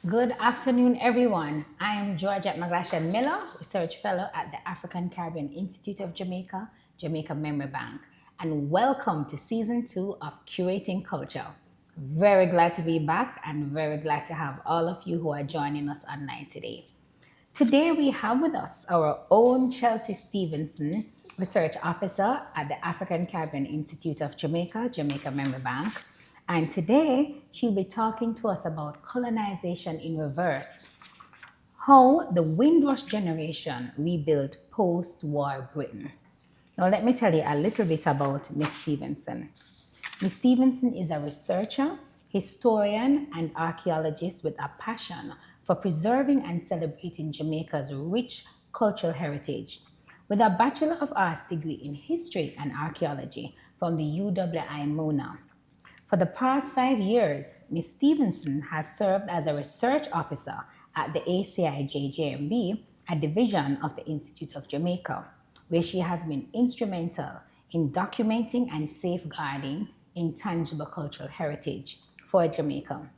Good afternoon, everyone. I am Georgette McGlashan Miller, Research Fellow at the African Caribbean Institute of Jamaica, Jamaica Memory Bank, and welcome to Season 2 of Curating Culture. Very glad to be back and very glad to have all of you who are joining us online today. Today we have with us our own Chelsea Stephenson, Research Officer at the African Caribbean Institute of Jamaica, Jamaica Memory Bank. And today she'll be talking to us about colonization in reverse, how the Windrush generation rebuilt post-war Britain. Now let me tell you a little bit about Miss Stephenson. Miss Stephenson is a researcher, historian, and archaeologist with a passion for preserving and celebrating Jamaica's rich cultural heritage. With a Bachelor of Arts degree in History and Archaeology from the UWI Mona. For the past 5 years, Ms. Stephenson has served as a research officer at the ACIJ-JMB, a division of the Institute of Jamaica, where she has been instrumental in documenting and safeguarding intangible cultural heritage for Jamaica.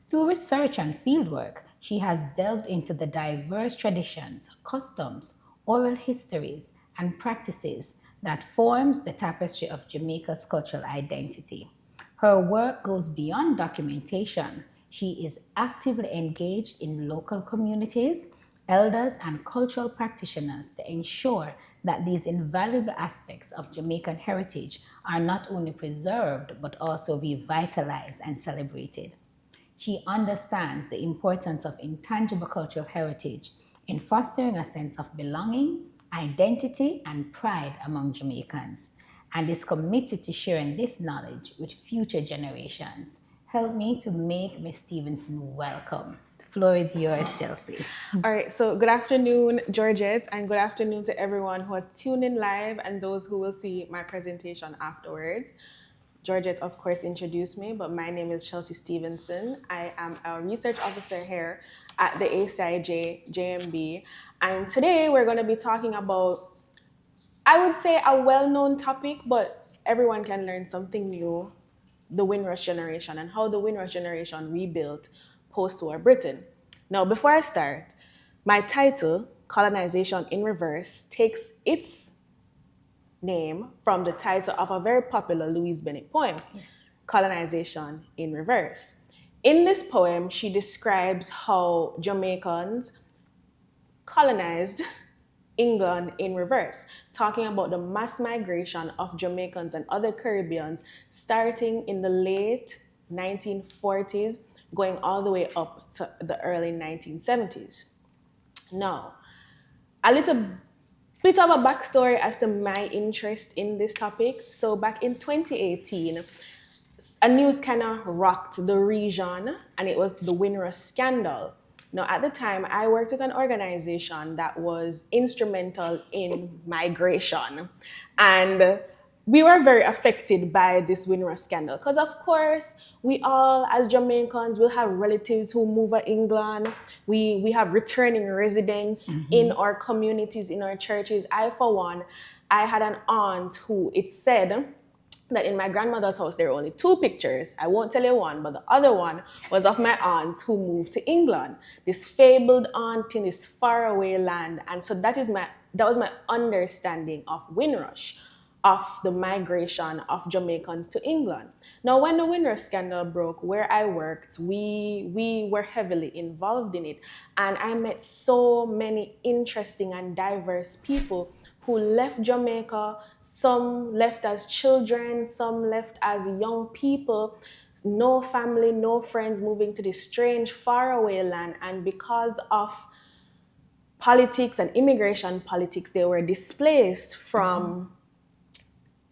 Through research and fieldwork, she has delved into the diverse traditions, customs, oral histories, and practices that forms the tapestry of Jamaica's cultural identity. Her work goes beyond documentation. She is actively engaged in local communities, elders, and cultural practitioners to ensure that these invaluable aspects of Jamaican heritage are not only preserved but also revitalized and celebrated. She understands the importance of intangible cultural heritage in fostering a sense of belonging, identity, and pride among Jamaicans, and is committed to sharing this knowledge with future generations. Help me to make Ms. Stephenson welcome. The floor is yours, Chelsea. All right, so good afternoon, Georgette, and good afternoon to everyone who has tuned in live and those who will see my presentation afterwards. Georgette, of course, introduced me, but my name is Chelsea Stephenson. I am a research officer here at the ACIJ JMB, and today we're going to be talking about, I would say, a well-known topic, but everyone can learn something new, the Windrush Generation and how the Windrush Generation rebuilt post-war Britain. Now, before I start, my title, Colonization in Reverse, takes its name from the title of a very popular Louise Bennett poem, Yes. Colonization in Reverse. In this poem, she describes how Jamaicans colonized England in reverse, talking about the mass migration of Jamaicans and other Caribbeans starting in the late 1940s, going all the way up to the early 1970s. Now, a little bit of a backstory as to my interest in this topic. So back in 2018, a news kind of rocked the region, and it was the Windrush scandal. Now, at the time, I worked with an organization that was instrumental in migration, and we were very affected by this Windrush scandal because, of course, we all, as Jamaicans, will have relatives who move to England. We have returning residents in our communities, in our churches. I, for one, I had an aunt who it said that in my grandmother's house there were only two pictures. I won't tell you one, but the other one was of my aunt who moved to England. This fabled aunt in this faraway land. And so that was my understanding of Windrush, of the migration of Jamaicans to England. Now, when the Windrush scandal broke, where I worked, we were heavily involved in it. And I met so many interesting and diverse people who left Jamaica. Some left as children, some left as young people, no family, no friends, moving to this strange, faraway land. And because of politics and immigration politics, they were displaced from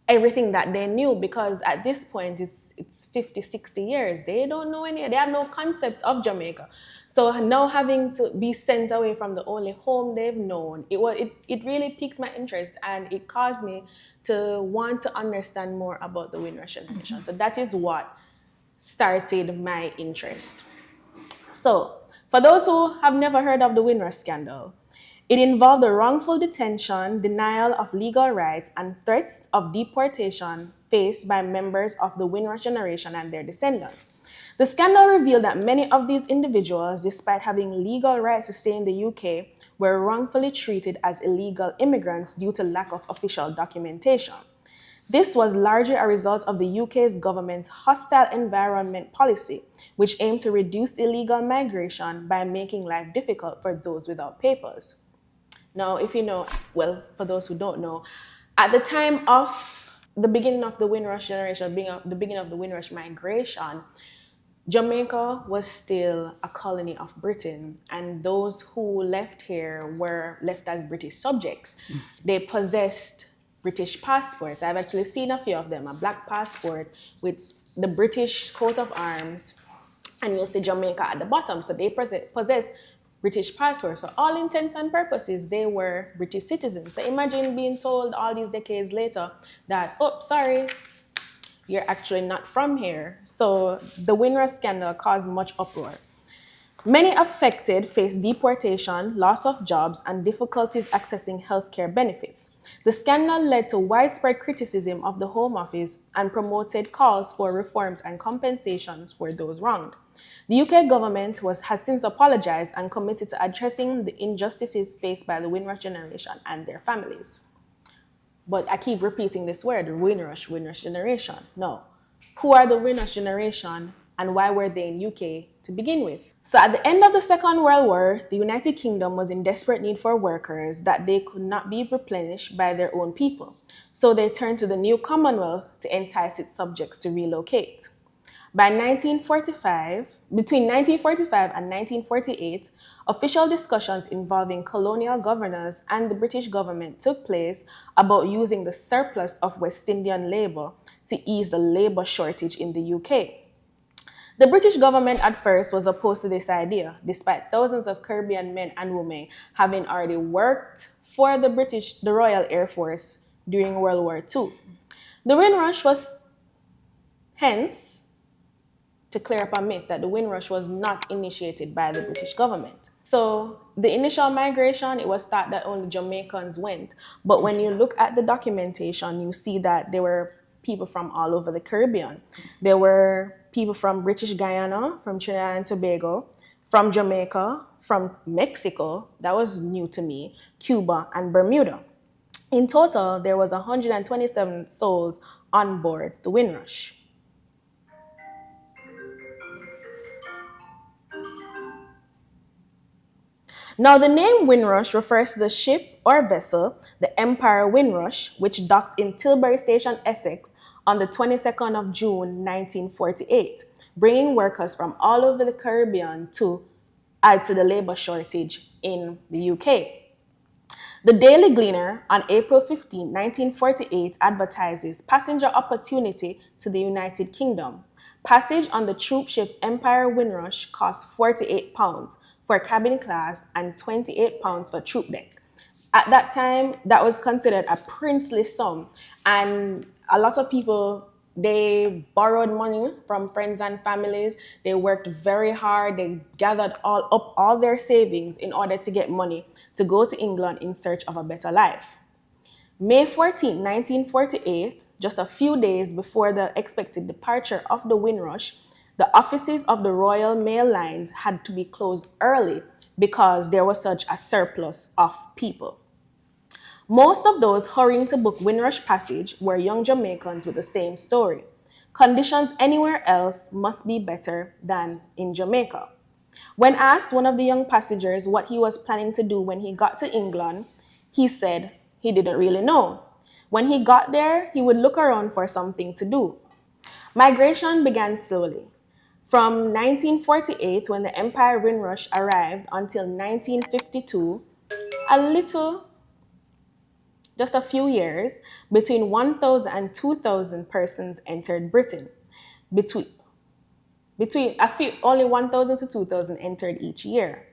everything that they knew, because at this point it's 50, 60 years. They don't know they have no concept of Jamaica. So now having to be sent away from the only home they've known, it really piqued my interest, and it caused me to want to understand more about the Windrush Generation. So that is what started my interest. So for those who have never heard of the Windrush scandal, it involved the wrongful detention, denial of legal rights, and threats of deportation faced by members of the Windrush Generation and their descendants. The scandal revealed that many of these individuals, despite having legal rights to stay in the UK, were wrongfully treated as illegal immigrants due to lack of official documentation. This was largely a result of the UK's government's hostile environment policy, which aimed to reduce illegal migration by making life difficult for those without papers. Now, if you know, well, for those who don't know, at the time of the beginning of the Windrush generation, the beginning of the Windrush migration, Jamaica was still a colony of Britain, and those who left here were left as British subjects. They possessed British passports. I've actually seen a few of them, a black passport with the British coat of arms, and you'll see Jamaica at the bottom. So they possess British passports. For all intents and purposes, they were British citizens. So imagine being told all these decades later that, oh, sorry, you're actually not from here. So the Windrush scandal caused much uproar. Many affected faced deportation, loss of jobs, and difficulties accessing healthcare benefits. The scandal led to widespread criticism of the Home Office and promoted calls for reforms and compensations for those wronged. The UK government has since apologized and committed to addressing the injustices faced by the Windrush generation and their families. But I keep repeating this word, Windrush generation. No. Who are the Windrush generation and why were they in UK to begin with? So at the end of the Second World War, the United Kingdom was in desperate need for workers that they could not be replenished by their own people. So they turned to the new Commonwealth to entice its subjects to relocate. Between 1945 and 1948, official discussions involving colonial governors and the British government took place about using the surplus of West Indian labor to ease the labor shortage in the UK. The British government at first was opposed to this idea, despite thousands of Caribbean men and women having already worked for the Royal Air Force during World War II. The Windrush was hence to clear up a myth that the Windrush was not initiated by the British government. So the initial migration, it was thought that only Jamaicans went. But when you look at the documentation, you see that there were people from all over the Caribbean. There were people from British Guyana, from Trinidad and Tobago, from Jamaica, from Mexico, that was new to me, Cuba, and Bermuda. In total, there was 127 souls on board the Windrush. Now, the name Windrush refers to the ship or vessel, the Empire Windrush, which docked in Tilbury Station, Essex, on the 22nd of June, 1948, bringing workers from all over the Caribbean to add to the labor shortage in the UK. The Daily Gleaner on April 15, 1948, advertises passenger opportunity to the United Kingdom. Passage on the troop ship Empire Windrush cost £48 for cabin class and £28 for troop deck. At that time, that was considered a princely sum, and a lot of people, they borrowed money from friends and families. They worked very hard. They gathered all their savings in order to get money to go to England in search of a better life. May 14, 1948, just a few days before the expected departure of the Windrush, the offices of the Royal Mail Lines had to be closed early because there was such a surplus of people. Most of those hurrying to book Windrush passage were young Jamaicans with the same story. Conditions anywhere else must be better than in Jamaica. When asked one of the young passengers what he was planning to do when he got to England, he said he didn't really know. When he got there, he would look around for something to do. Migration began slowly. From 1948, when the Empire Windrush arrived, until 1952, just a few years, between 1,000 and 2,000 persons entered Britain. Only 1,000 to 2,000 entered each year,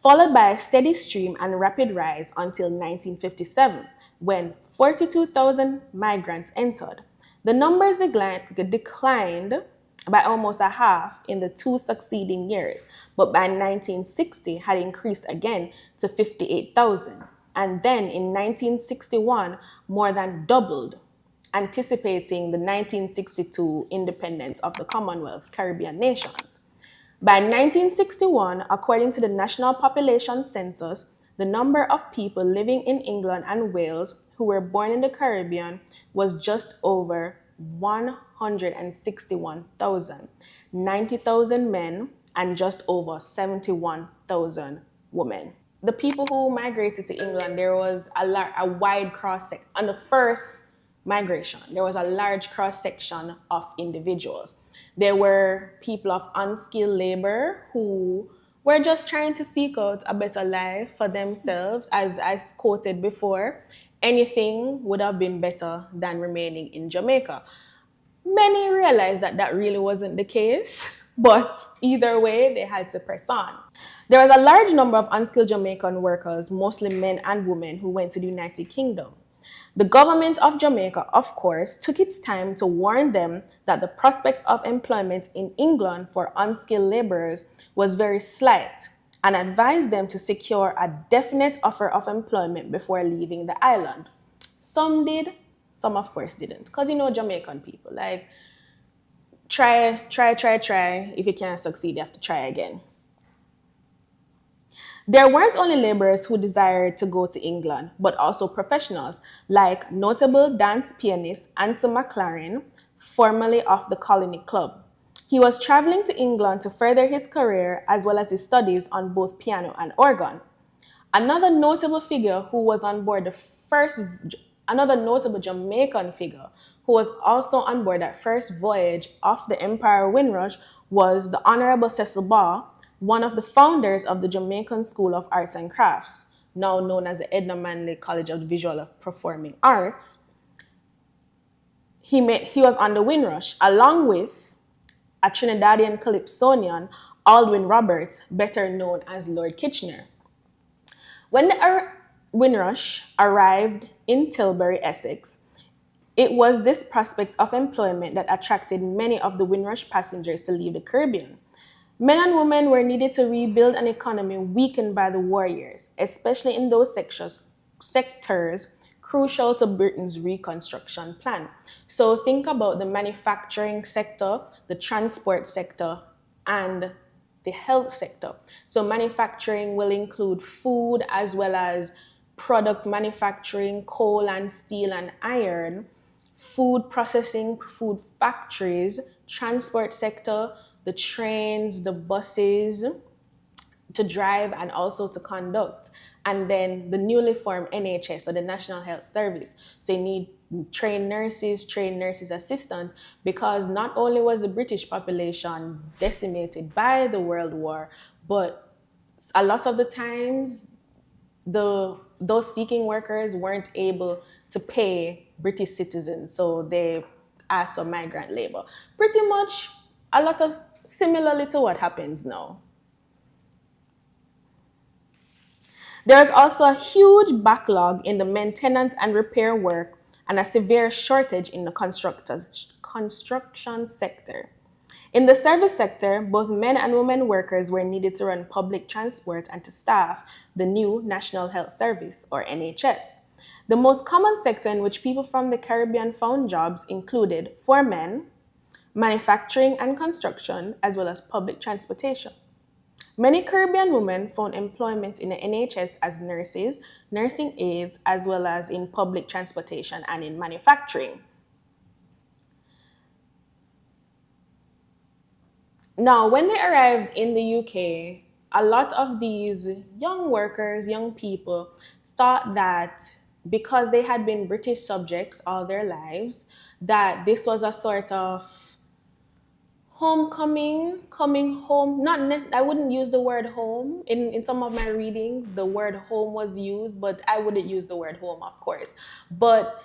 followed by a steady stream and rapid rise until 1957, when 42,000 migrants entered. The numbers declined by almost a half in the two succeeding years, but by 1960 had increased again to 58,000. And then in 1961, more than doubled anticipating the 1962 independence of the Commonwealth Caribbean nations. By 1961, according to the National Population Census, the number of people living in England and Wales who were born in the Caribbean was just over 161,000, 90,000 men, and just over 71,000 women. The people who migrated to England, there was a wide cross section. On the first migration, there was a large cross section of individuals. There were people of unskilled labor who were just trying to seek out a better life for themselves. As quoted before, anything would have been better than remaining in Jamaica. Many realized that that really wasn't the case, but either way, they had to press on. There was a large number of unskilled Jamaican workers, mostly men and women, who went to the United Kingdom. The government of Jamaica, of course, took its time to warn them that the prospect of employment in England for unskilled laborers was very slight and advised them to secure a definite offer of employment before leaving the island. Some did, some of course didn't. Because Jamaican people, like, try. If you can't succeed, you have to try again. There weren't only laborers who desired to go to England, but also professionals like notable dance pianist Ansel McLaren, formerly of the Colony Club. He was traveling to England to further his career as well as his studies on both piano and organ. Another notable figure who was on board another notable Jamaican figure who was also on board that first voyage of the Empire Windrush was the Honorable Cecil Baugh, one of the founders of the Jamaican School of Arts and Crafts, now known as the Edna Manley College of Visual and Performing Arts. He was on the Windrush, along with a Trinidadian calypsonian, Aldwin Roberts, better known as Lord Kitchener. When the Windrush arrived in Tilbury, Essex, it was this prospect of employment that attracted many of the Windrush passengers to leave the Caribbean. Men and women were needed to rebuild an economy weakened by the war years, especially in those sectors crucial to Britain's reconstruction plan. So think about the manufacturing sector, the transport sector, and the health sector. So manufacturing will include food as well as product manufacturing, coal and steel and iron, food processing, food factories, transport sector, the trains, the buses to drive and also to conduct. And then the newly formed NHS, or the National Health Service. So you need trained nurses assistants, because not only was the British population decimated by the World War, but a lot of the times those seeking workers weren't able to pay British citizens, so they asked for migrant labor. Pretty much a lot of similarly to what happens now. There is also a huge backlog in the maintenance and repair work and a severe shortage in the construction sector. In the service sector, both men and women workers were needed to run public transport and to staff the new National Health Service, or NHS. The most common sector in which people from the Caribbean found jobs included, for men, manufacturing and construction, as well as public transportation. Many Caribbean women found employment in the NHS as nurses, nursing aides, as well as in public transportation and in manufacturing. Now, when they arrived in the UK, a lot of these young workers, young people, thought that because they had been British subjects all their lives, that this was a sort of homecoming, coming home. I wouldn't use the word home. In some of my readings, the word home was used, but I wouldn't use the word home, of course. But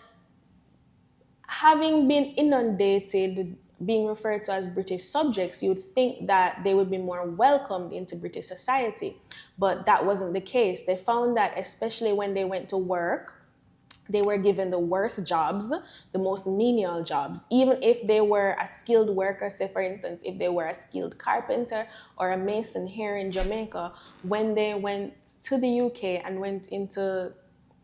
having been inundated, being referred to as British subjects, you'd think that they would be more welcomed into British society. But that wasn't the case. They found that especially when they went to work, they were given the worst jobs, the most menial jobs. Even if they were a skilled worker, say for instance, if they were a skilled carpenter or a mason here in Jamaica, when they went to the UK and went into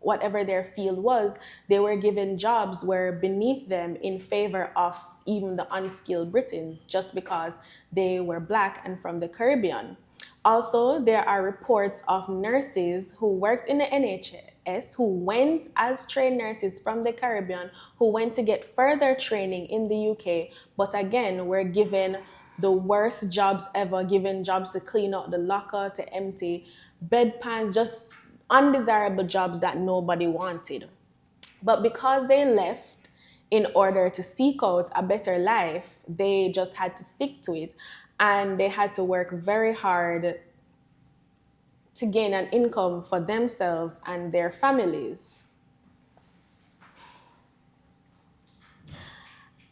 whatever their field was, they were given jobs were beneath them in favor of even the unskilled Britons just because they were black and from the Caribbean. Also, there are reports of nurses who worked in the NHS who went as trained nurses from the Caribbean who went to get further training in the UK, but again were given the worst jobs ever, given jobs to clean out the locker, to empty bedpans, just undesirable jobs that nobody wanted. But because they left in order to seek out a better life, they just had to stick to it and they had to work very hard to gain an income for themselves and their families.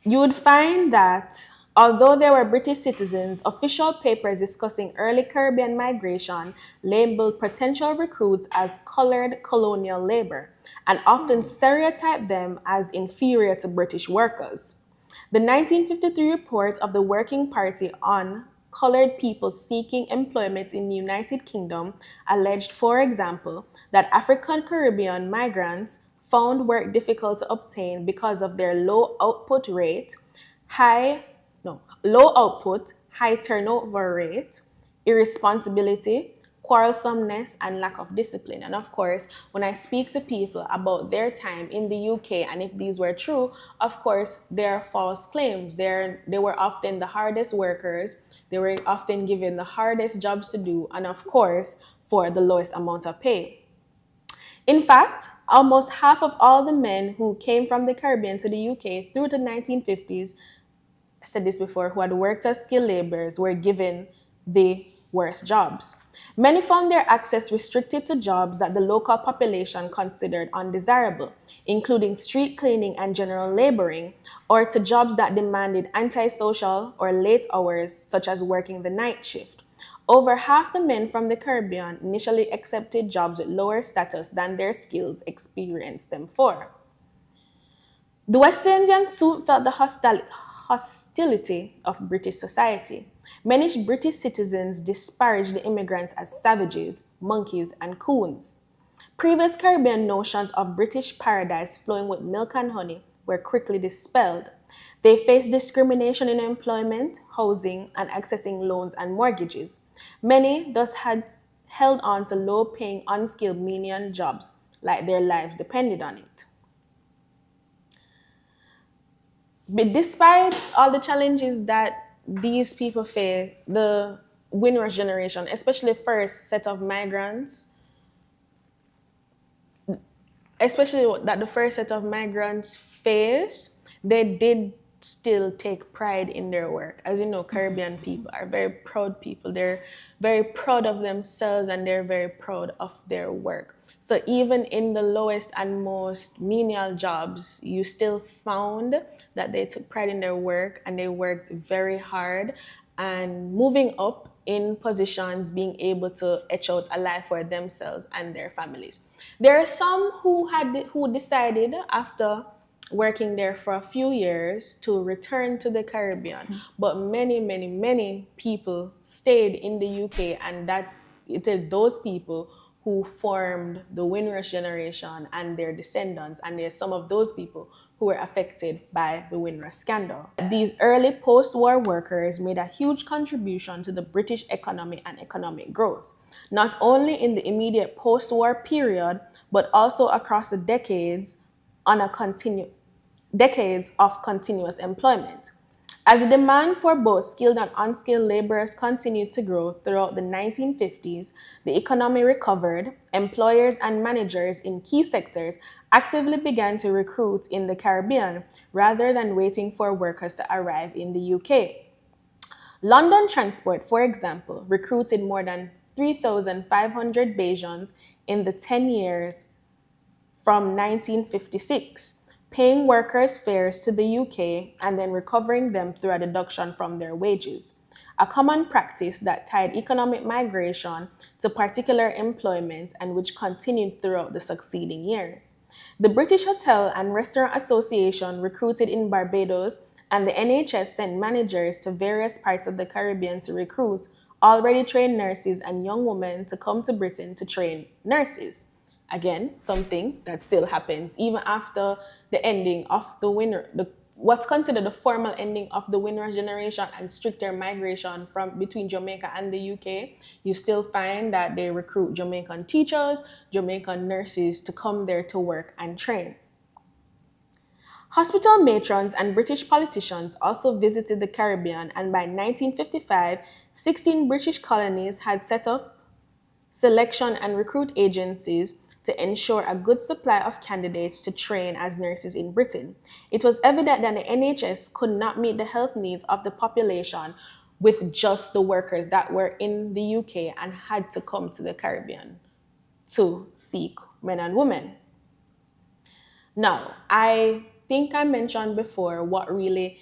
You would find that although there were British citizens, official papers discussing early Caribbean migration labeled potential recruits as colored colonial labor and often stereotyped them as inferior to British workers. The 1953 report of the Working Party on colored people seeking employment in the United Kingdom alleged, for example, that African Caribbean migrants found work difficult to obtain because of their high, low output, high turnover rate, irresponsibility, quarrelsomeness, and lack of discipline. And of course, when I speak to people about their time in the UK, and if these were true, of course, they're false claims. They were often the hardest workers, they were often given the hardest jobs to do, and of course, for the lowest amount of pay. In fact, almost half of all the men who came from the Caribbean to the UK through the 1950s, I said this before, who had worked as skilled laborers were given the worst jobs. Many found their access restricted to jobs that the local population considered undesirable, including street cleaning and general laboring, or to jobs that demanded antisocial or late hours, such as working the night shift. Over half the men from the Caribbean initially accepted jobs with lower status than their skills experienced them for. The West Indians soon felt the hostility of British society. Many British citizens disparaged the immigrants as savages, monkeys, and coons. Previous Caribbean notions of British paradise flowing with milk and honey were quickly dispelled. They faced discrimination in employment, housing, and accessing loans and mortgages. Many thus had held on to low-paying, unskilled menial jobs like their lives depended on it. But despite all the challenges that these people face, the Windrush generation, especially first set of migrants, faced, they did still take pride in their work. As you know, Caribbean people are very proud people. They're very proud of themselves and they're very proud of their work. So even in the lowest and most menial jobs, you still found that they took pride in their work and they worked very hard and moving up in positions, being able to etch out a life for themselves and their families. There are some who decided after working there for a few years to return to the Caribbean, but many people stayed in the UK, and that it is those people who formed the Windrush generation and their descendants, and there's some of those people who were affected by the Windrush scandal. These early post-war workers made a huge contribution to the British economy and economic growth, not only in the immediate post-war period, but also across the decades of continuous employment. As the demand for both skilled and unskilled laborers continued to grow throughout the 1950s, the economy recovered. Employers and managers in key sectors actively began to recruit in the Caribbean rather than waiting for workers to arrive in the UK. London Transport, for example, recruited more than 3,500 Bajans in the 10 years from 1956. Paying workers' fares to the UK and then recovering them through a deduction from their wages, a common practice that tied economic migration to particular employment and which continued throughout the succeeding years. The British Hotel and Restaurant Association recruited in Barbados, and the NHS sent managers to various parts of the Caribbean to recruit already trained nurses and young women to come to Britain to train nurses. Again, something that still happens even after the ending of what's considered the formal ending of the Windrush Generation and stricter migration from between Jamaica and the UK. You still find that they recruit Jamaican teachers, Jamaican nurses to come there to work and train. Hospital matrons and British politicians also visited the Caribbean, and by 1955, 16 British colonies had set up selection and recruit agencies to ensure a good supply of candidates to train as nurses in Britain. It was evident that the NHS could not meet the health needs of the population with just the workers that were in the UK and had to come to the Caribbean to seek men and women. Now, I think I mentioned before what really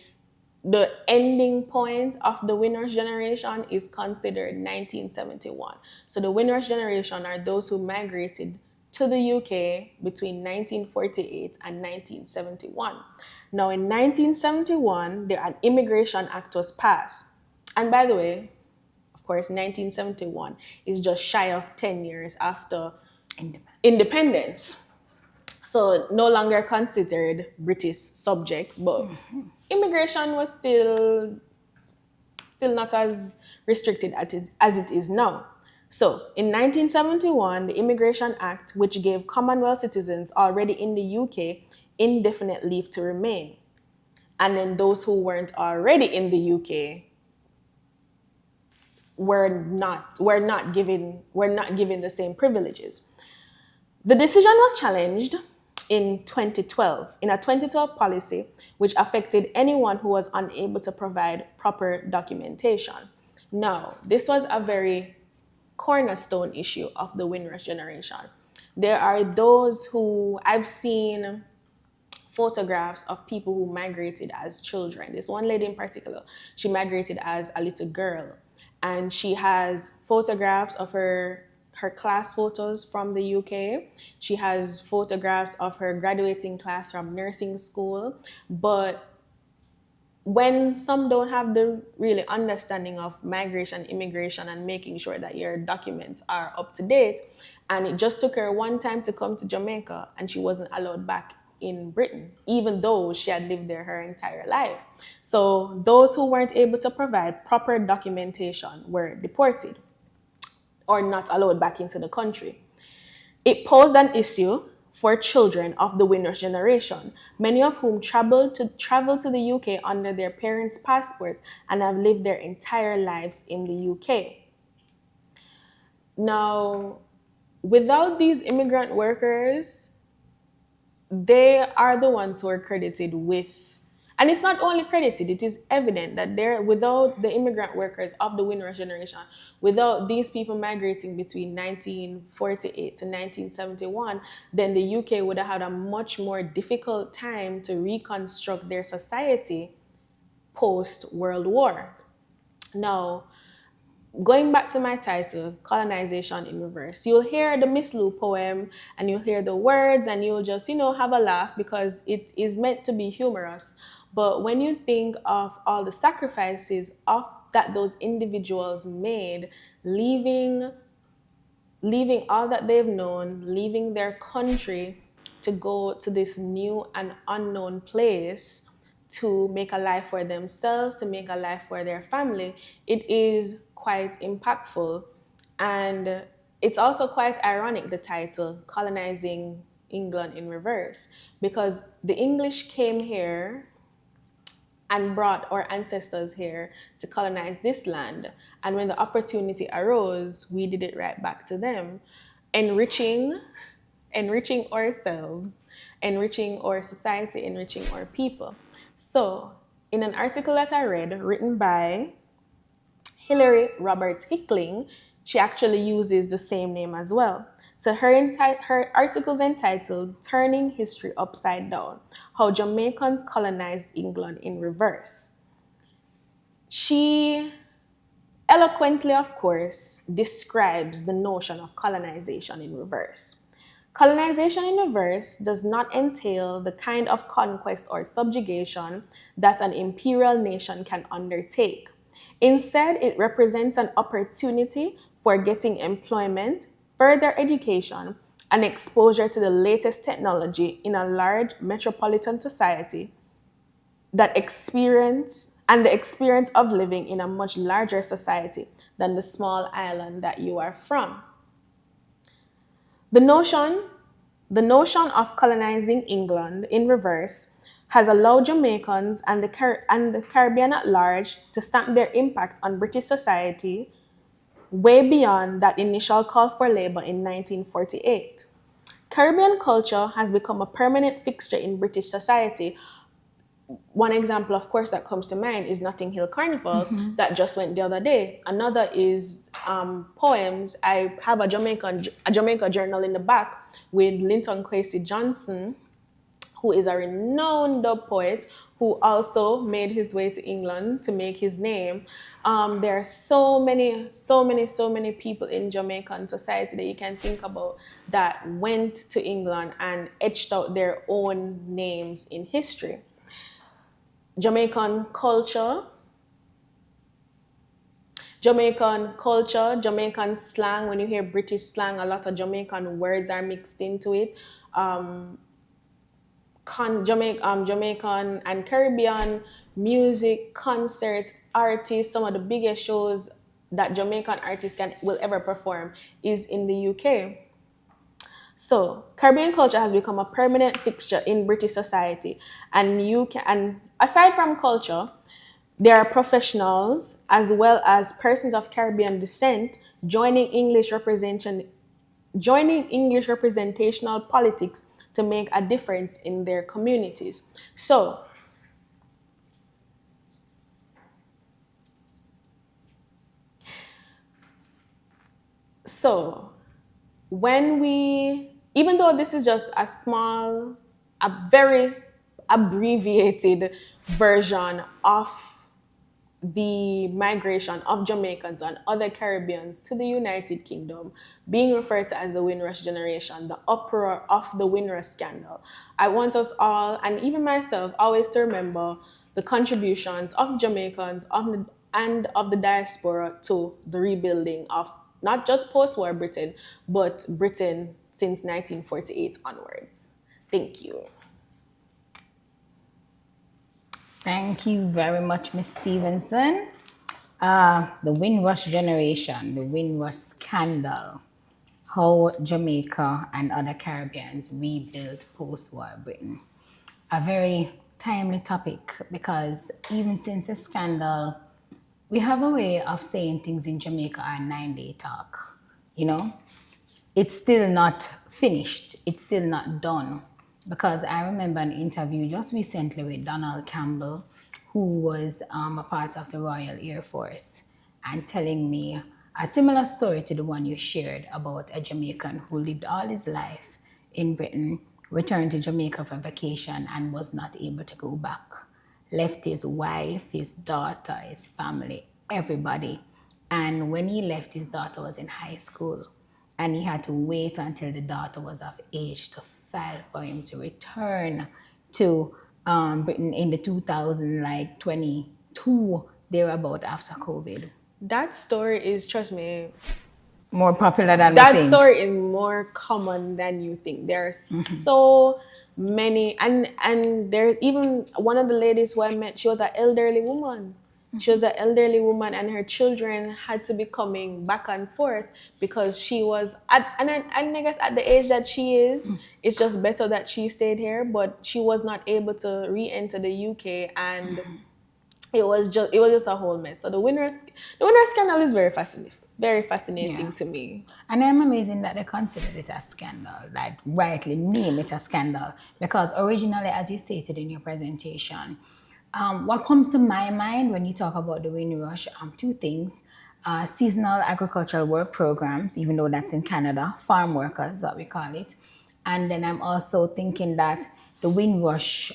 the ending point of the Windrush Generation is considered 1971. So the Windrush Generation are those who migrated to the UK between 1948 and 1971. Now in 1971, an Immigration Act was passed. And by the way, of course, 1971 is just shy of 10 years after independence. So no longer considered British subjects, but immigration was still not as restricted as it is now. So in 1971, the Immigration Act, which gave Commonwealth citizens already in the UK indefinite leave to remain, and then those who weren't already in the UK were not given the same privileges. The decision was challenged in 2012, in a 2012 policy which affected anyone who was unable to provide proper documentation. Now, this was a very cornerstone issue of the Windrush Generation. There are those who I've seen photographs of people who migrated as children. This one lady in particular, she migrated as a little girl, and she has photographs of her class photos from the UK. She has photographs of her graduating class from nursing school. But when some don't have the really understanding of migration, immigration, and making sure that your documents are up to date, and it just took her one time to come to Jamaica and she wasn't allowed back in Britain, even though she had lived there her entire life. So those who weren't able to provide proper documentation were deported or not allowed back into the country. It posed an issue for children of the Windrush Generation, many of whom travel to the UK under their parents' passports and have lived their entire lives in the UK. Now, without these immigrant workers, they are the ones who are credited with, and it's not only credited, it is evident that without the immigrant workers of the Windrush Generation, without these people migrating between 1948 to 1971, then the UK would have had a much more difficult time to reconstruct their society post-World War. Now, going back to my title, Colonization in Reverse, you'll hear the Miss Lou poem and you'll hear the words and you'll just, have a laugh because it is meant to be humorous. But when you think of all the sacrifices that those individuals made, leaving all that they've known, leaving their country to go to this new and unknown place to make a life for themselves, to make a life for their family, it is quite impactful. And it's also quite ironic, the title, Colonizing England in Reverse, because the English came here and brought our ancestors here to colonize this land. And when the opportunity arose, we did it right back to them, enriching ourselves, enriching our society, enriching our people. So, in an article that I read, written by Hilary Roberts Hickling, she actually uses the same name as well. So her article's entitled Turning History Upside Down, How Jamaicans Colonized England in Reverse. She eloquently, of course, describes the notion of colonization in reverse. Colonization in reverse does not entail the kind of conquest or subjugation that an imperial nation can undertake. Instead, it represents an opportunity for getting employment, further education, and exposure to the latest technology in a large metropolitan society that experience and the experience of living in a much larger society than the small island that you are from. The notion, the notion of colonizing England in reverse has allowed Jamaicans and the Caribbean at large to stamp their impact on British society way beyond that initial call for labor in 1948. Caribbean culture has become a permanent fixture in British society. One example, of course, that comes to mind is Notting Hill Carnival that just went the other day. Another is poems. I have a Jamaica journal in the back with Linton Kwesi Johnson, who is a renowned dub poet who also made his way to England to make his name. There are so many people in Jamaican society that you can think about that went to England and etched out their own names in history. Jamaican culture, Jamaican slang. When you hear British slang, a lot of Jamaican words are mixed into it. Jamaican and Caribbean music, concerts, artists. Some of the biggest shows that Jamaican artists will ever perform is in the UK. So Caribbean culture has become a permanent fixture in British society, and aside from culture, there are professionals as well as persons of Caribbean descent joining English representational politics to make a difference in their communities. So even though this is just a very abbreviated version of the migration of Jamaicans and other Caribbeans to the United Kingdom, being referred to as the Windrush Generation, the uproar of the Windrush scandal, I want us all, and even myself, always to remember the contributions of Jamaicans and of the diaspora to the rebuilding of not just post-war Britain, but Britain since 1948 onwards. Thank you. Thank you very much, Miss Stephenson. The Windrush Generation, the Windrush Scandal, how Jamaica and other Caribbeans rebuilt post-war Britain. A very timely topic because even since the scandal, we have a way of saying things in Jamaica are 9-day talk, you know? It's still not finished, it's still not done. Because I remember an interview just recently with Donald Campbell, who was a part of the Royal Air Force, and telling me a similar story to the one you shared about a Jamaican who lived all his life in Britain, returned to Jamaica for vacation and was not able to go back. Left his wife, his daughter, his family, everybody. And when he left, his daughter was in high school. And he had to wait until the daughter was of age to file for him to return to Britain in the 2022, thereabout after COVID. That story is, trust me, more popular than that we think. story is more common than you think. There are so many, and there's even one of the ladies who I met. She was an elderly woman. She was an elderly woman, and her children had to be coming back and forth because she was and I guess at the age that she is, it's just better that she stayed here. But she was not able to re-enter the UK, and it was just a whole mess. So the Windrush scandal is very fascinating to me. And I'm amazing that they considered it a scandal, like rightly name it a scandal, because originally, as you stated in your presentation, what comes to my mind when you talk about the Windrush, two things. Seasonal agricultural work programs, even though that's in Canada, farm workers, what we call it. And then I'm also thinking that the Windrush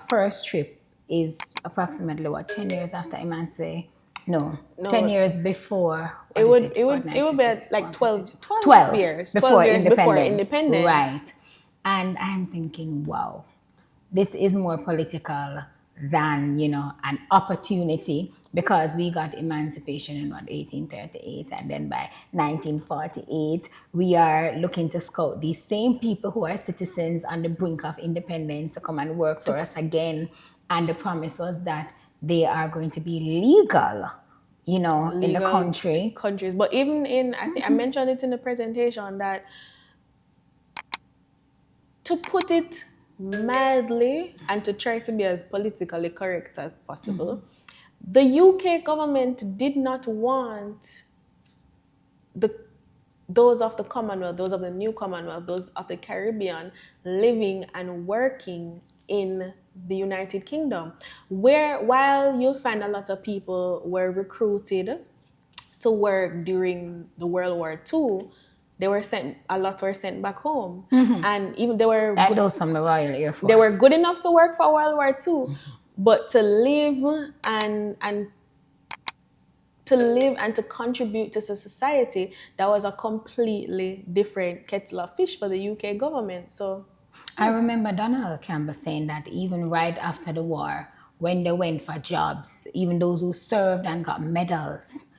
first trip is approximately, 10 years after Emancipation? No, 10 years before. It would be like 12 years before independence. Right. And I'm thinking, wow, this is more political than, an opportunity. because we got emancipation in what 1838, and then by 1948 we are looking to scout these same people who are citizens on the brink of independence to come and work for us again, and the promise was that they are going to be legal, in the legal country. countries. But even in, I think I mentioned it in the presentation, that to put it mildly and to try to be as politically correct as possible, the UK government did not want the those of the Commonwealth, those of the new Commonwealth, those of the Caribbean living and working in the United Kingdom, where while you'll find a lot of people were recruited to work during the World War II, a lot were sent back home. And even Like those from the Royal Air Force. they were good enough to work for World War II, but to live and to contribute to society, that was a completely different kettle of fish for the UK government. So I remember Donald Campbell saying that even right after the war, when they went for jobs, even those who served and got medals,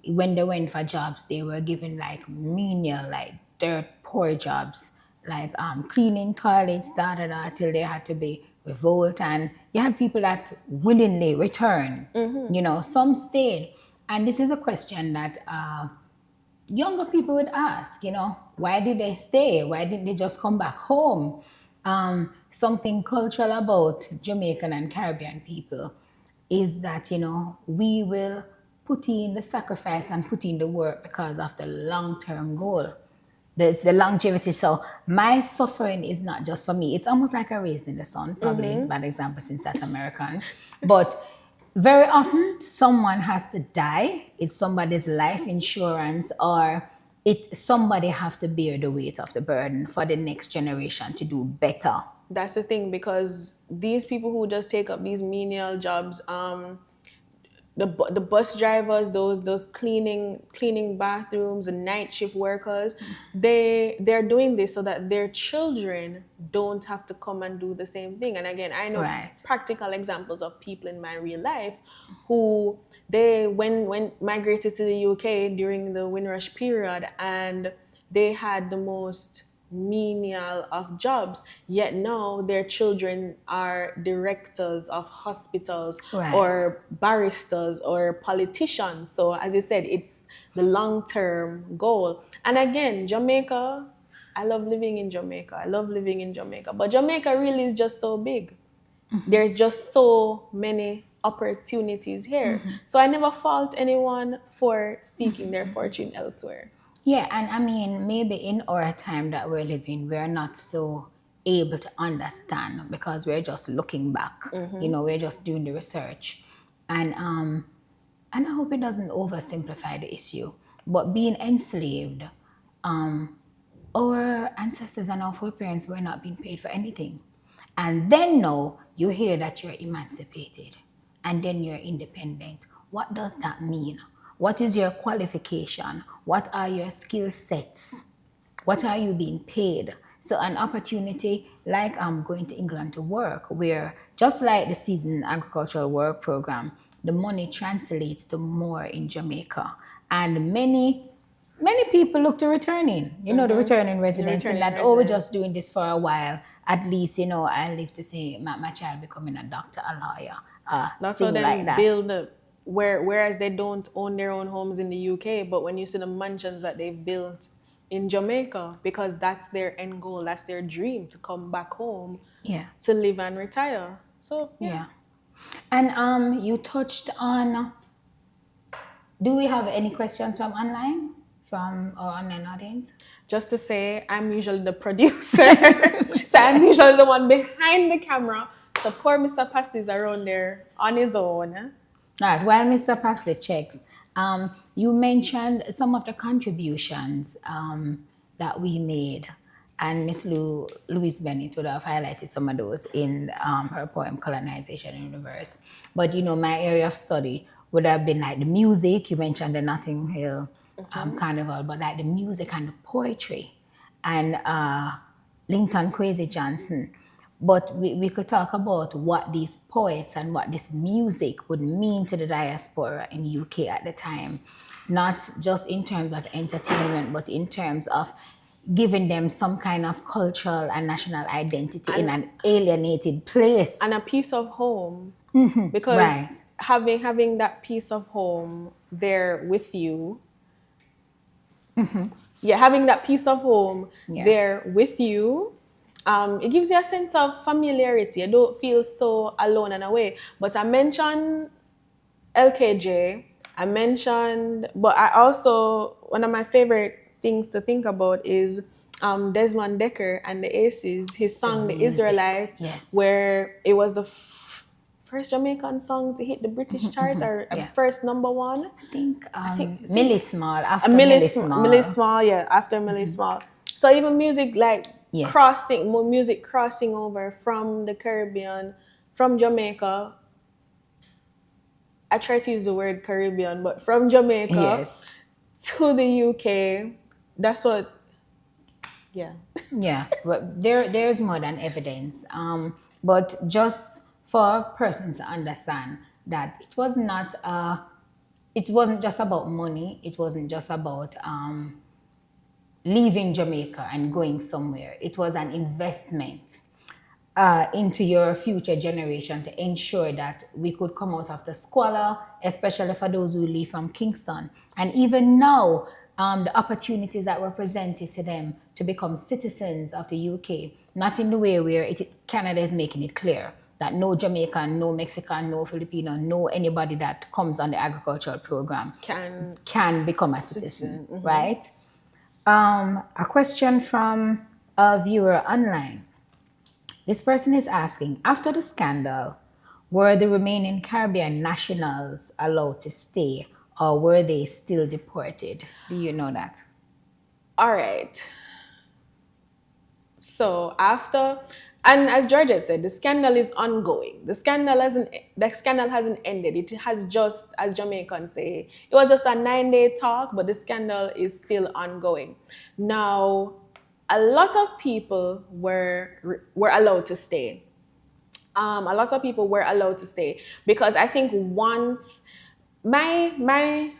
when they went for jobs, they were given like menial, like dirt poor jobs, like cleaning toilets, till they had to be revolt. And you had people that willingly return, some stayed. And this is a question that younger people would ask, why did they stay? Why didn't they just come back home? Something cultural about Jamaican and Caribbean people is that, we will put in the sacrifice and put in the work because of the long-term goal, the longevity. So my suffering is not just for me. It's almost like a raised in the sun, probably a bad example since that's American. But very often someone has to die. It's somebody's life insurance, or somebody have to bear the weight of the burden for the next generation to do better. that's the thing, because these people who just take up these menial jobs, the bus drivers, those cleaning bathrooms, the night shift workers, they're doing this so that their children don't have to come and do the same thing. And again, I know practical examples of people in my real life who when migrated to the UK during the Windrush period, and they had the most menial of jobs, yet now their children are directors of hospitals or barristers or politicians. So as you said, it's the long-term goal. And again, Jamaica, I love living in Jamaica, but Jamaica really is just so big. There's just so many opportunities here. So I never fault anyone for seeking their fortune elsewhere. Yeah, and I mean, maybe in our time that we're living, we're not so able to understand because we're just looking back. We're just doing the research, and I hope it doesn't oversimplify the issue. But being enslaved, our ancestors and our foreparents were not being paid for anything, and then now you hear that you're emancipated, and then you're independent. What does that mean? What is your qualification? What are your skill sets? What are you being paid? So an opportunity like going to England to work, where just like the season agricultural work program, the money translates to more in Jamaica. And many people look to returning, the returning residents, and that, we're just doing this for a while. At least, I live to see my child becoming a doctor, a lawyer, That's thing how they like that. build up. Whereas they don't own their own homes in the UK, but when you see the mansions that they've built in Jamaica, because that's their end goal, that's their dream, to come back home, to live and retire. So yeah. And you touched on. Do we have any questions from online, from our online audience? Just to say, I'm usually the producer, so I'm usually the one behind the camera. So poor Mr. Pasty is around there on his own. All right, while Mr. Pasley checks, you mentioned some of the contributions that we made, and Miss Louise Bennett would have highlighted some of those in her poem Colonization in Reverse. But my area of study would have been like the music. You mentioned the Notting Hill Carnival, but like the music and the poetry, and Linton Kwesi Johnson. But we could talk about what these poets and what this music would mean to the diaspora in UK at the time, not just in terms of entertainment, but in terms of giving them some kind of cultural and national identity in an alienated place. And a piece of home. Because Right. having that piece of home there with you, yeah, having that piece of home Yeah. there with you, it gives you a sense of familiarity. You don't feel so alone and away. But I mentioned LKJ. I mentioned, but I also, one of my favorite things to think about is Desmond Dekker and the Aces, his song, The music. Israelites, Yes. where it was the first Jamaican song to hit the British charts, or Yeah. first number one. I think Millie Small, after Millie Millie Small. Millie Small, yeah, after Millie Small. So even music like Yes. crossing over from the Caribbean, from Jamaica. I try to use the word Caribbean, but from Jamaica Yes. to the UK, that's what, yeah. Yeah, but there's more than evidence. But just for persons to understand that it wasn't just about money. It wasn't just about leaving Jamaica and going somewhere. It was an investment into your future generation to ensure that we could come out of the squalor, especially for those who leave from Kingston. And even now, the opportunities that were presented to them to become citizens of the UK, not in the way where Canada is making it clear that no Jamaican, no Mexican, no Filipino, no anybody that comes on the agricultural program can become a citizen, right? A question from a viewer online. This person is asking, after the scandal, were the remaining Caribbean nationals allowed to stay, or were they still deported? Do you know that? All right. So after, and as Georgia said, the scandal is ongoing. The scandal hasn't ended. It has just, as Jamaicans say, it was just a 9-day talk, but the scandal is still ongoing. Now, a lot of people were allowed to stay. A lot of people were allowed to stay because I think once my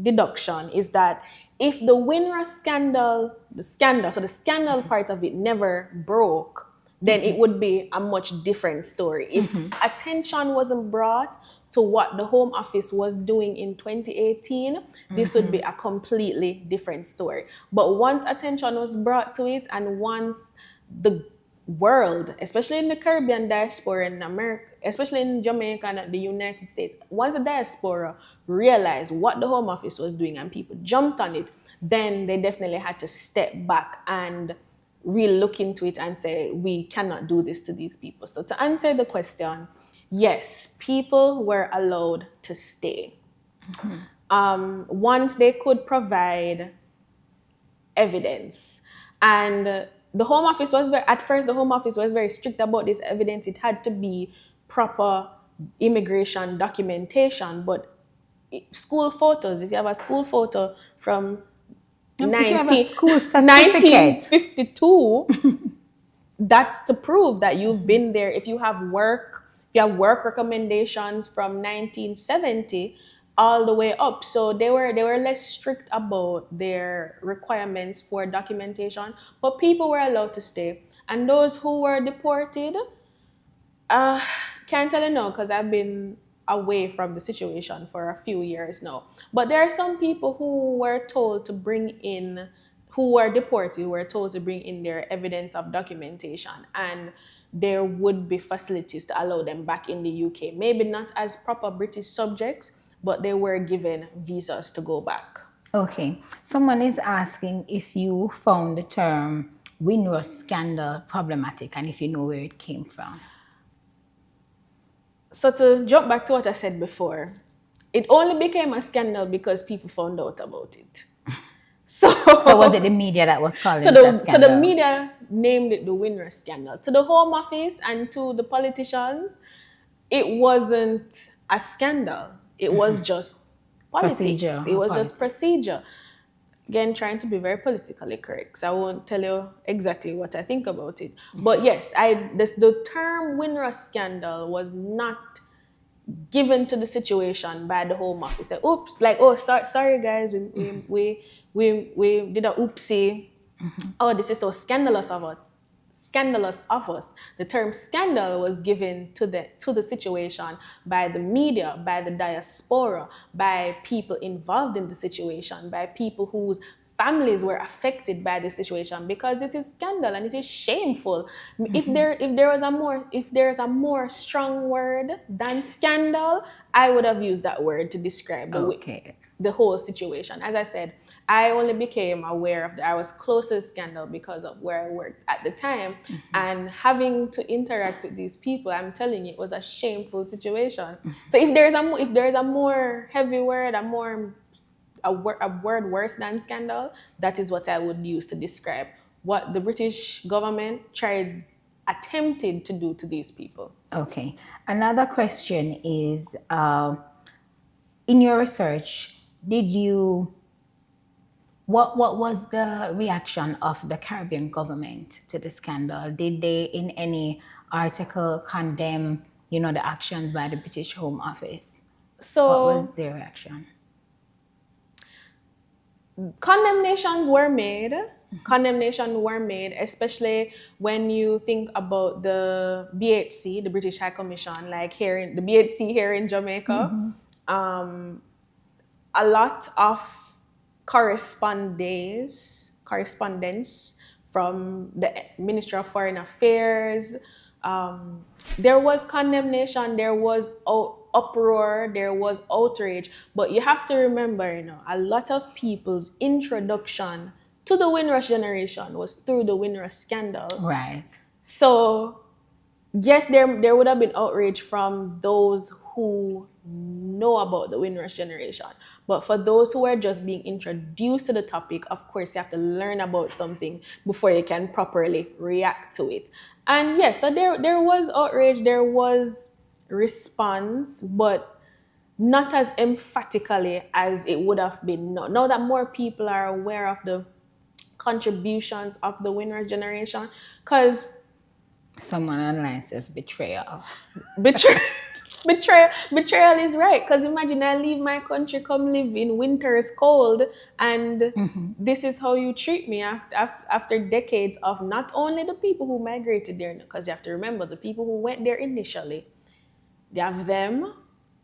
deduction is that if the Windrush scandal, so the scandal part of it never broke, then it would be a much different story. If attention wasn't brought to what the Home Office was doing in 2018, this would be a completely different story. But once attention was brought to it, and once the world, especially in the Caribbean diaspora in America, especially in Jamaica and the United States, once the diaspora realized what the Home Office was doing and people jumped on it, then they definitely had to step back and really look into it and say, we cannot do this to these people. So to answer the question, yes, people were allowed to stay. Once they could provide evidence. And the Home Office was very strict about this evidence. It had to be proper immigration documentation. But school photos, if you have a school photo from If you have a school certificate. 1952, that's to prove that you've been there. If you have work recommendations from 1970 all the way up. So they were less strict about their requirements for documentation, but people were allowed to stay. And those who were deported, can't tell you now because I've been away from the situation for a few years now. But there are some people who were told to bring in, who were deported, were told to bring in their evidence of documentation, and there would be facilities to allow them back in the UK. Maybe not as proper British subjects, but they were given visas to go back. Okay. Someone is asking if you found the term Windrush scandal problematic and if you know where it came from. So to jump back to what I said before, it only became a scandal because people found out about it. So was it the media that was calling it a scandal? So the media named it the Windrush scandal. To the Home Office and to the politicians, it wasn't a scandal. It was just politics. Procedure. It was just procedure. again, trying to be very politically correct, so I won't tell you exactly what I think about it. But yes, the term Windrush scandal was not given to the situation by the Home Office. Say, oops, like, oh, sorry guys, we did a oopsie. Oh, this is so scandalous of us. The term scandal was given to the situation by the media, by the diaspora, by people involved in the situation, by people whose families were affected by the situation, because it is scandal and it is shameful. If there's a more strong word than scandal, I would have used that word to describe Okay. the whole situation. As I said, I only became aware of I was close to the scandal because of where I worked at the time, and having to interact with these people. I'm telling you, it was a shameful situation. So if there's a more heavy word, a word worse than scandal, that is what I would use to describe what the British government attempted to do to these people. Okay. Another question is, in your research, did you what was the reaction of the Caribbean government to the scandal? Did they, in any article, condemn, the actions by the British Home Office? What was So their reaction? condemnations were made. Condemnations were made, especially when you think about the BHC, the British High Commission, like here in the BHC here in Jamaica. Um, a lot of correspondence from the Ministry of Foreign Affairs. There was condemnation, there was uproar, there was outrage, but you have to remember, a lot of people's introduction to the Windrush generation was through the Windrush scandal. Right. So yes, there would have been outrage from those who know about the Windrush generation. But for those who are just being introduced to the topic, of course, you have to learn about something before you can properly react to it. And yes, so there was outrage, there was response, but not as emphatically as it would have been now. Now that more people are aware of the contributions of the Windrush generation, because Someone online says betrayal. betrayal is right, because imagine I leave my country, come live in winter's cold, and this is how you treat me after decades of not only the people who migrated there, because you have to remember the people who went there initially, you have them,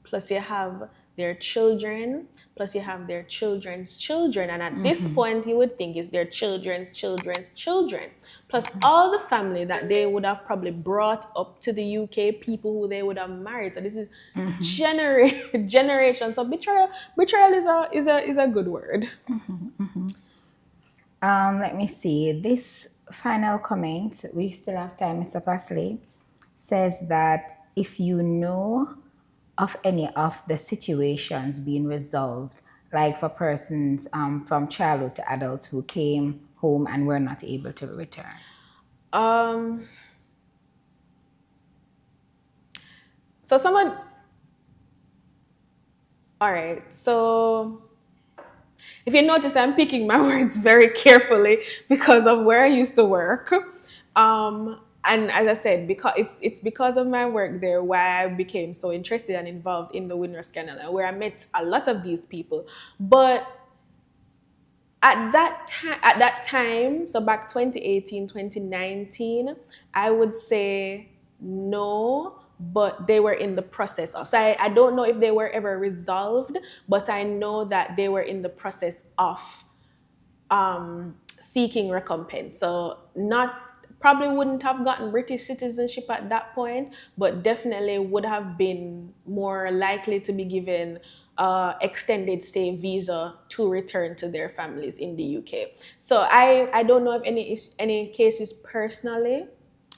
plus you have their children, plus you have their children's children. And at this point, you would think it's their children's children's children, plus all the family that they would have probably brought up to the UK, people who they would have married. So this is generation. So betrayal is a good word. Let me see. This final comment, we still have time, Mr. Pasley, says that if you know of any of the situations being resolved, like for persons from childhood to adults who came home and were not able to return. So someone, all right, so if you notice, I'm picking my words very carefully because of where I used to work. And as I said, because it's because of my work there why I became so interested and involved in the Windrush scandal, and where I met a lot of these people. But at that time, so back 2018, 2019, I would say no, but they were in the process of. So I don't know if they were ever resolved, but I know that they were in the process of seeking recompense. So probably wouldn't have gotten British citizenship at that point, but definitely would have been more likely to be given extended stay visa to return to their families in the UK. So I don't know of any cases personally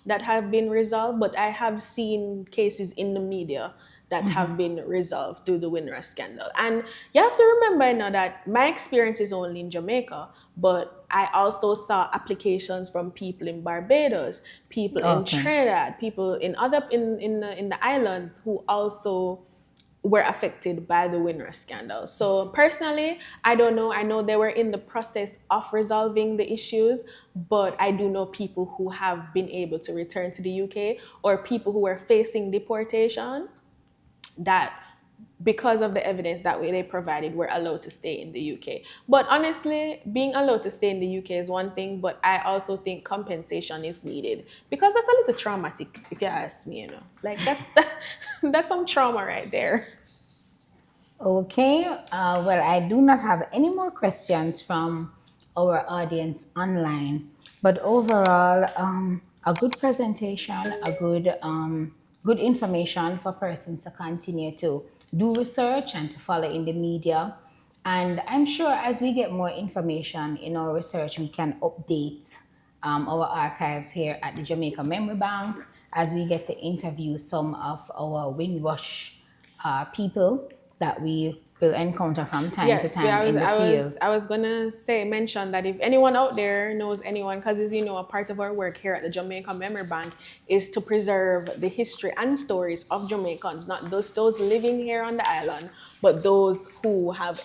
that have been resolved, but I have seen cases in the media that have been resolved through the Windrush scandal. And you have to remember now that my experience is only in Jamaica, but I also saw applications from people in Barbados, people in Trinidad, people in the islands who also were affected by the Windrush scandal. So personally, I don't know. I know they were in the process of resolving the issues, but I do know people who have been able to return to the UK, or people who were facing deportation that, because of the evidence that they provided, were allowed to stay in the UK. But honestly, being allowed to stay in the UK is one thing, but I also think compensation is needed, because that's a little traumatic, if you ask me, Like that's some trauma right there. Okay, well, I do not have any more questions from our audience online, but overall, a good presentation, good information for persons to continue to do research and to follow in the media. And I'm sure as we get more information in our research, we can update our archives here at the Jamaica Memory Bank as we get to interview some of our Windrush people that we will encounter from time to Yes, yeah, time in the field. I was gonna mention that if anyone out there knows anyone, because as you know, a part of our work here at the Jamaica Memory Bank is to preserve the history and stories of Jamaicans, not those living here on the island, but those who have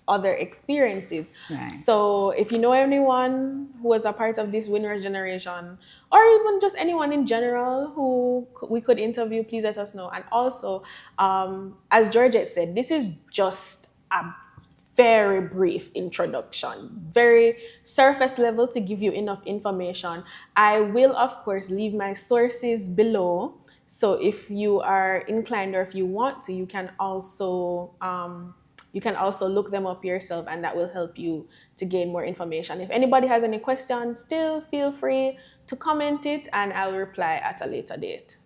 other experiences. Right. So if you know anyone who was a part of this Windrush generation, or even just anyone in general who we could interview, please let us know. And also, as Georgette said, this is just a very brief introduction, very surface level to give you enough information. I will, of course, leave my sources below. So if you are inclined, or if you want to, you can also look them up yourself, and that will help you to gain more information. If anybody has any questions, still feel free to comment it, and I'll reply at a later date.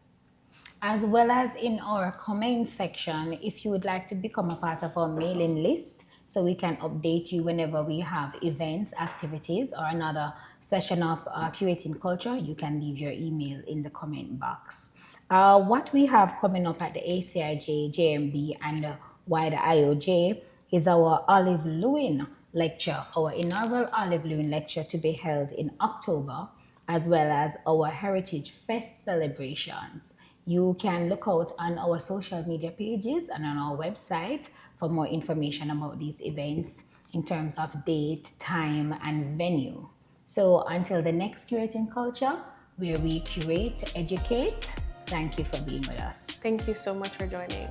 As well as in our comment section, if you would like to become a part of our mailing list, so we can update you whenever we have events, activities, or another session of curating culture, you can leave your email in the comment box. What we have coming up at the ACIJ, JMB, and the wider IOJ is our Olive Lewin lecture, our inaugural Olive Lewin lecture, to be held in October, as well as our Heritage Fest celebrations. You can look out on our social media pages and on our website for more information about these events in terms of date, time, and venue. So until the next Curating Culture, where we curate, educate, thank you for being with us. Thank you so much for joining.